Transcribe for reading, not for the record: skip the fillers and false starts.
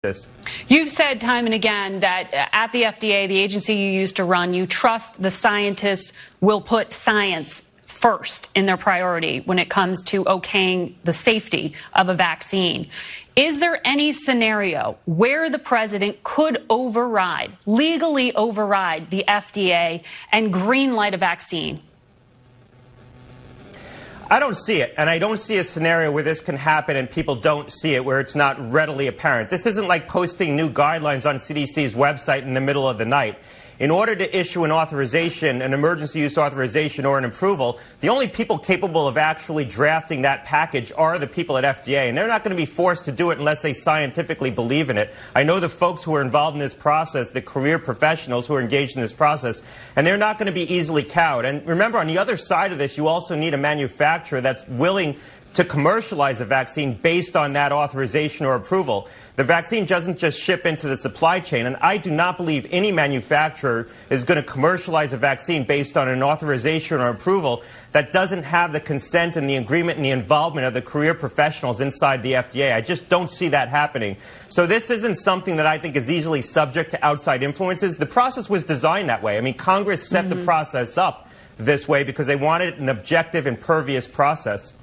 this. You've said time and again that at the FDA, the agency you used to run, you trust the scientists will put science first in their priority when it comes to okaying the safety of a vaccine. Is there any scenario where the president could legally override the FDA and greenlight a vaccine? I don't see it, and I don't see a scenario where this can happen and people don't see it, where it's not readily apparent. This isn't like posting new guidelines on CDC's website in the middle of the night. In order to issue an authorization, an emergency use authorization or an approval, the only people capable of actually drafting that package are the people at FDA, and they're not going to be forced to do it unless they scientifically believe in it. I know the folks who are involved in this process, the career professionals who are engaged in this process, and they're not going to be easily cowed. And remember, on the other side of this, you also need a manufacturer that's willing to commercialize a vaccine based on that authorization or approval. The vaccine doesn't just ship into the supply chain, and I do not believe any manufacturer is going to commercialize a vaccine based on an authorization or approval that doesn't have the consent and the agreement and the involvement of the career professionals inside the FDA. I just don't see that happening. So this isn't something that I think is easily subject to outside influences. The process was designed that way. I mean, Congress set the process up this way because they wanted an objective, impervious process.